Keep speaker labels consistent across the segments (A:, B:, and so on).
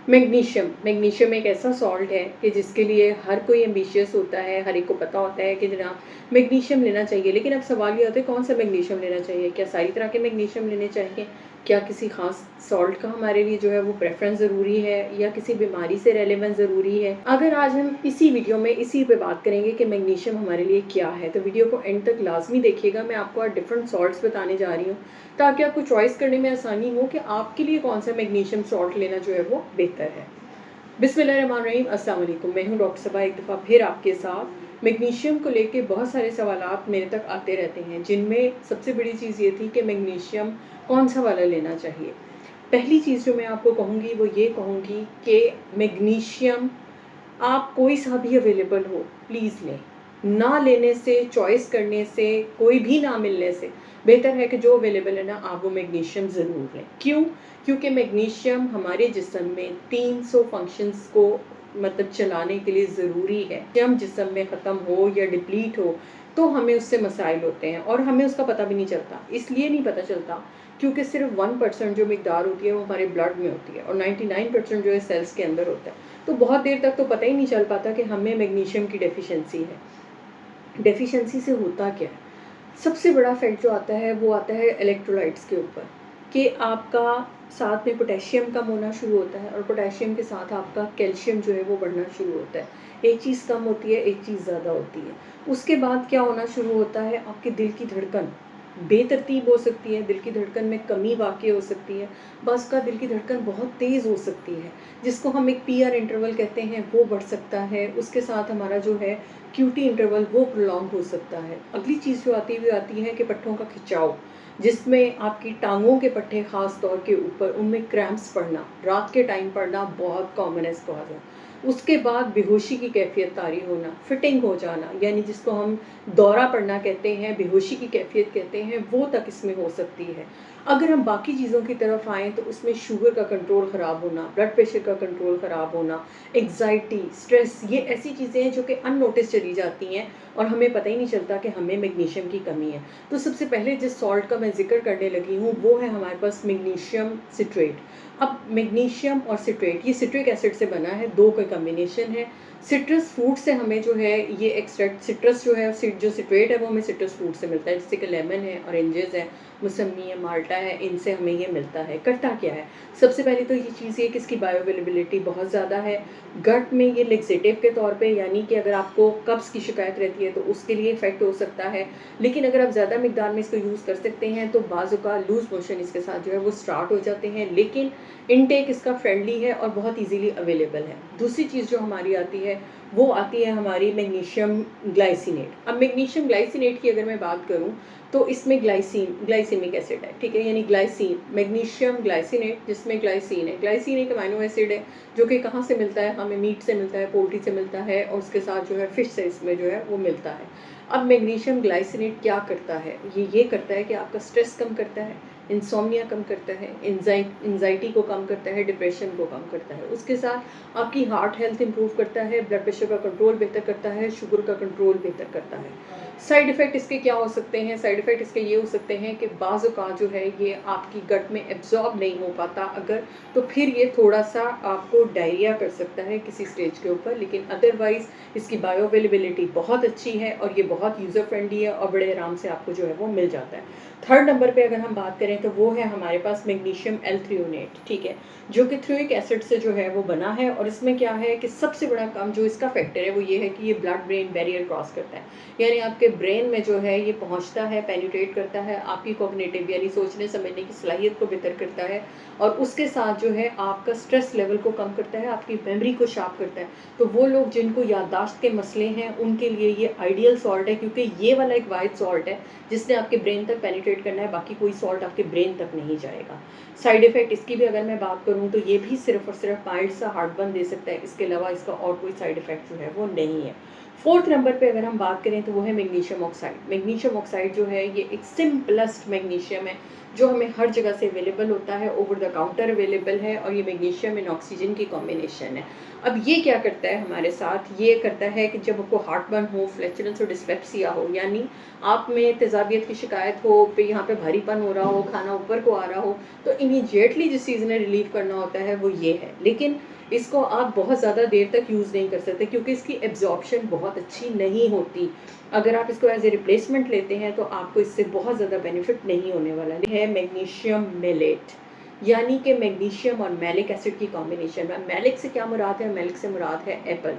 A: Magnesium एक ऐसा salt है कि जिसके लिए हर कोई एम्बिशियस होता है, हर एक को पता होता है कि जनाब मैग्नीशियम लेना चाहिए। लेकिन अब सवाल ये आता है कौन सा मैग्नीशियम लेना चाहिए? क्या सारी तरह के मैग्नीशियम लेने चाहिए? क्या किसी ख़ास सॉल्ट का हमारे लिए जो है वो प्रेफ़रेंस ज़रूरी है या किसी बीमारी से रेलेवेंस ज़रूरी है? अगर आज हम इसी वीडियो में इसी पे बात करेंगे कि मैग्नीशियम हमारे लिए क्या है, तो वीडियो को एंड तक लाज़मी देखिएगा। मैं आपको आज डिफरेंट सॉल्ट्स बताने जा रही हूँ ताकि आपको चॉइस करने में आसानी हो कि आपके लिए कौन सा मैग्नीशियम सॉल्ट लेना जो है वो बेहतर है। बिस्मिल्लाहिर्रहमानिर्रहीम, अस्सलाम वालेकुम। मैं हूँ डॉक्टर सबा, एक दफ़ा फिर आपके साथ। मैग्नीशियम को लेके बहुत सारे सवालात मेरे तक आते रहते हैं, जिनमें सबसे बड़ी चीज़ ये थी कि मैग्नीशियम कौन सा वाला लेना चाहिए। पहली चीज़ जो मैं आपको कहूँगी वो ये कहूँगी कि मैग्नीशियम आप कोई सा भी अवेलेबल हो प्लीज़ लें। ना लेने से, चॉइस करने से, कोई भी ना मिलने से बेहतर है कि जो अवेलेबल है ना आप वो मैग्नीशियम ज़रूर लें। क्यों? क्योंकि मैग्नीशियम हमारे जिस्म में 300 फंक्शंस को मतलब चलाने के लिए ज़रूरी है। जब जिस्म में ख़त्म हो या डिप्लीट हो तो हमें उससे मसाइल होते हैं और हमें उसका पता भी नहीं चलता। इसलिए नहीं पता चलता क्योंकि सिर्फ 1% जो मिकदार होती है वो हमारे ब्लड में होती है और 99% जो है सेल्स के अंदर होता है। तो बहुत देर तक तो पता ही नहीं चल पाता कि हमें मैग्नीशियम की डेफिशिएंसी है। डेफिशिएंसी से होता क्या है? सबसे बड़ा इफेक्ट जो आता है वो आता है इलेक्ट्रोलाइट्स के ऊपर कि आपका साथ में पोटेशियम कम होना शुरू होता है और पोटेशियम के साथ आपका कैल्शियम जो है वो बढ़ना शुरू होता है। एक चीज़ कम होती है, एक चीज़ ज़्यादा होती है। उसके बाद क्या होना शुरू होता है, आपके दिल की धड़कन बेतरतीब हो सकती है, दिल की धड़कन में कमी वाक़ई हो सकती है। बस का दिल की धड़कन बहुत तेज़ हो सकती है, जिसको हम एक पीआर इंटरवल कहते हैं, वो बढ़ सकता है। उसके साथ हमारा जो है क्यूटी इंटरवल वो प्रोलॉन्ग हो सकता है। अगली चीज़ जो आती है वो आती है कि पट्टों का खिंचाव, जिसमें आपकी टाँगों के पट्टे ख़ास तौर के ऊपर उनमें क्रैम्प्स पड़ना, रात के टाइम पड़ना बहुत कॉमन है इसको आ। उसके बाद बेहोशी की कैफ़ियत तारी होना, फिटिंग हो जाना, यानी जिसको हम दौरा पड़ना कहते हैं, बेहोशी की कैफ़ियत कहते हैं, वो तक इसमें हो सकती है। अगर हम बाकी चीज़ों की तरफ आएँ तो उसमें शुगर का कंट्रोल ख़राब होना, ब्लड प्रेशर का कंट्रोल ख़राब होना, एंग्ज़ायटी, स्ट्रेस, ये ऐसी चीज़ें हैं जो कि अननोटिस चली जाती हैं और हमें पता ही नहीं चलता कि हमें मैग्नीशियम की कमी है। तो सबसे पहले जिस सॉल्ट का मैं ज़िक्र करने लगी हूँ वो है हमारे पास मैग्नीशियम सिट्रेट। अब मैग्नीशियम और सिट्रेट ये सिट्रिक एसिड से बना है, 2 का कॉम्बिनेशन है। सिट्रस फ्रूट से हमें जो है ये एक्सट्रैक्ट, सिट्रस जो है जो सिट्रेट है वो हमें सिट्रस फ्रूट से मिलता है, जैसे कि लेमन है, ऑरेंजेस है, मौसम्मी है, माल्टा है, इनसे हमें ये मिलता है। करता क्या है? सबसे पहले तो ये चीज़ ये कि इसकी बायो अवेलेबिलिटी बहुत ज़्यादा है। गट में ये लेक्सेटिव के तौर पे, यानी कि अगर आपको कब्ज़ की शिकायत रहती है तो उसके लिए इफ़ेक्ट हो सकता है। लेकिन अगर आप ज़्यादा मिकदार में इसको यूज़ कर सकते हैं तो बाज़-औक़ात लूज़ मोशन इसके साथ जो है वो स्टार्ट हो जाते हैं, लेकिन इनटेक इसका फ्रेंडली है और बहुत ईज़िली अवेलेबल है। दूसरी चीज़ जो हमारी आती है वो आती है हमारी मैग्नीशियम ग्लाइसिनेट। अब मैग्नीशियम ग्लाइसिनेट की अगर मैं बात करूँ तो इसमें ग्लाइसिमिक एसिड है, ठीक है, यानी ग्लाइसिन, मैग्नीशियम ग्लाइसिनेट जिसमें ग्लाइसिन है। ग्लाइसिन एक अमीनो एसिड है जो कि कहाँ से मिलता है? हमें मीट से मिलता है, पोल्ट्री से मिलता है और उसके साथ जो है फिश से इसमें जो है वो मिलता है। अब मैग्नीशियम ग्लाइसिनेट क्या करता है? ये करता है कि आपका स्ट्रेस कम करता है, इंसोम्निया कम करता है, एंग्जाइटी को कम करता है, डिप्रेशन को कम करता है। उसके साथ आपकी हार्ट हेल्थ इंप्रूव करता है, ब्लड प्रेशर का कंट्रोल बेहतर करता है, शुगर का कंट्रोल बेहतर करता है। साइड इफ़ेक्ट इसके क्या हो सकते हैं? साइड इफ़ेक्ट इसके ये हो सकते हैं कि बाज़ औक़ात जो है ये आपकी गट में एब्ज़ॉर्ब नहीं हो पाता अगर, तो फिर ये थोड़ा-सा आपको डायरिया कर सकता है किसी स्टेज के ऊपर, लेकिन अदरवाइज़ इसकी बायो अवेलेबिलिटी बहुत अच्छी है और ये बहुत यूज़र फ्रेंडली है और बड़े आराम से आपको जो है वो मिल जाता है। थर्ड नंबर पे अगर हम बात करें तो वो है हमारे पास मैग्नीशियम एल-थ्रेओनेट, ठीक है, जो कि थ्रेओनिक एसिड से जो है वो बना है और इसमें क्या है कि सबसे बड़ा काम जो इसका फैक्टर है वो ये है कि ये ब्लड ब्रेन बैरियर क्रॉस करता है, यानी आपके ब्रेन में जो है ये पहुंचता है, पेनिट्रेट करता है, आपकी कॉग्निटिव यानी सोचने समझने की सलाहियत को बेहतर करता है और उसके साथ जो है आपका स्ट्रेस लेवल को कम करता है, आपकी मेमोरी को शार्प करता है। तो वो लोग जिनको याददाश्त के मसले हैं उनके लिए ये आइडियल सॉल्ट है, क्योंकि ये वाला एक वाइट सॉल्ट है जिसने आपके ब्रेन तक पेनिट्रेट करना है, बाकी कोई सॉल्ट आपके ब्रेन तक नहीं जाएगा। साइड इफ़ेक्ट इसकी भी अगर मैं बात करूँ तो ये भी सिर्फ़ और सिर्फ माइल्ड सा हार्टबर्न दे सकता है, इसके अलावा इसका और कोई साइड इफ़ेक्ट जो है वो नहीं है। फोर्थ नंबर पे अगर हम बात करें तो वो है मैग्नीशियम ऑक्साइड। मैग्नीशियम ऑक्साइड जो है ये एक सिंपलेस्ट मैग्नीशियम है जो हमें हर जगह से अवेलेबल होता है, ओवर द काउंटर अवेलेबल है और ये मैग्नीशियम एंड ऑक्सीजन की कॉम्बिनेशन है। अब ये क्या करता है हमारे साथ? ये करता है कि जब आपको हार्टबर्न हो, फ्लैचुलेंस और डिस्पेप्सिया हो, यानी आप में तेज़ाबियत की शिकायत हो, पे यहाँ पे भारीपन हो रहा हो, खाना ऊपर को आ रहा हो, तो इमीडिएटली जिस चीज़ ने रिलीव करना होता है वो ये है। लेकिन इसको आप बहुत ज़्यादा देर तक यूज़ नहीं कर सकते क्योंकि इसकी एब्ज़ॉर्प्शन बहुत अच्छी नहीं होती। अगर आप इसको एज़ ए रिप्लेसमेंट लेते हैं तो आपको इससे बहुत ज़्यादा बेनिफिट नहीं होने वाला है। मैग्नीशियम मेलेट, यानी कि मैग्नीशियम और मैलिक एसिड की कॉम्बिनेशन में। मैलिक से क्या मुराद है? मैलिक से मुराद है एप्पल।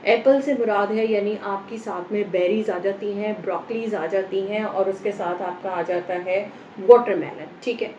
A: एप्पल से मुराद है यानी आपकी साथ में बेरीज आ जाती हैं, ब्रोकलीज आ जाती हैं और उसके साथ आपका आ जाता है वाटरमेलन। ठीक है,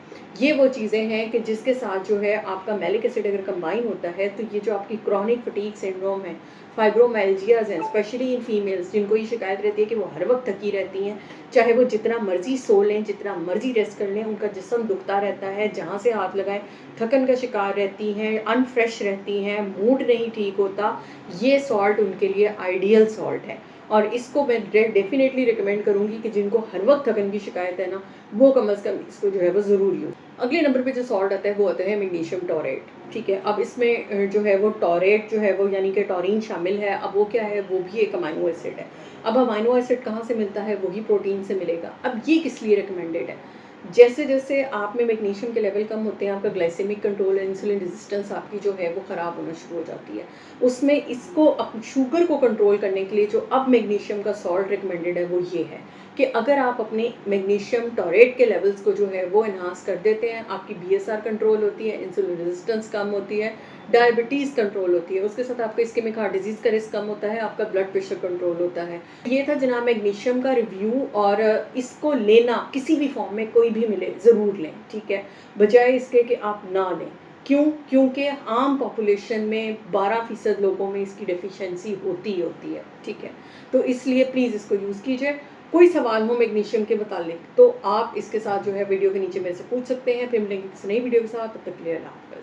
A: ये वो चीज़ें हैं कि जिसके साथ जो है आपका मैलिक एसिड अगर कंबाइन होता है तो ये जो आपकी क्रॉनिक फटीग सिंड्रोम है, फाइब्रोमाइल्जियाज हैं, स्पेशली इन फीमेल्स जिनको ये शिकायत रहती है कि वो हर वक्त थकी रहती हैं, चाहे वो जितना मर्जी सो लें, जितना मर्जी रेस्ट कर लें, उनका जिस्म दुखता रहता है, जहाँ से हाथ लगाएं थकन का शिकार रहती हैं, अनफ्रेश रहती हैं, मूड नहीं ठीक होता, ये सॉल्ट उनके लिए आइडियल सॉल्ट है। और इसको मैं डेफिनेटली रिकमेंड करूँगी कि जिनको हर वक्त थकन की शिकायत है ना, वो कम अज़ कम इसको जो है वो ज़रूर यूज़। अगले नंबर पे जो सॉल्ट आता है वो आता है मैग्नीशियम टोरेट। ठीक है, अब इसमें जो है वो टोरेट जो है वो यानी कि टॉरिन शामिल है। अब वो क्या है? वो भी एक अमाइनो एसिड है। अब अमाइनो एसिड कहाँ से मिलता है? वही प्रोटीन से मिलेगा। अब ये किस लिए रिकमेंडेड है? जैसे जैसे आप में मैग्नीशियम के लेवल कम होते हैं, आपका ग्लाइसेमिक कंट्रोल, इंसुलिन रेजिस्टेंस आपकी जो है वो ख़राब होना शुरू हो जाती है। उसमें इसको शुगर को कंट्रोल करने के लिए जो अब मैग्नीशियम का सॉल्ट रिकमेंडेड है वो ये है कि अगर आप अपने मैग्नीशियम टोरेट के लेवल्स को जो है वो एनहांस कर देते हैं, आपकी बीएसआर कंट्रोल होती है, इंसुलिन रेजिस्टेंस कम होती है, डायबिटीज़ कंट्रोल होती है, उसके साथ आपका इस्केमिक हार्ट डिजीज़ का रिस्क कम होता है, आपका ब्लड प्रेशर कंट्रोल होता है। ये था जनाब मैग्नीशियम का रिव्यू। और इसको लेना किसी भी फॉर्म में कोई भी मिले ज़रूर लें, ठीक है, बजाय इसके कि आप ना लें। क्यों? क्योंकि आम पॉपुलेशन में 12% लोगों में इसकी डेफिशिएंसी होती ही होती है। ठीक है, तो इसलिए प्लीज़ इसको यूज़ कीजिए। कोई सवाल हो मैग्नीशियम के मुतालिक तो आप इसके साथ जो है वीडियो के नीचे मेरे से पूछ सकते हैं। फिर मिलेंगे किसी नई वीडियो के साथ, तब तक के लिए अल्लाह हाफ़िज़।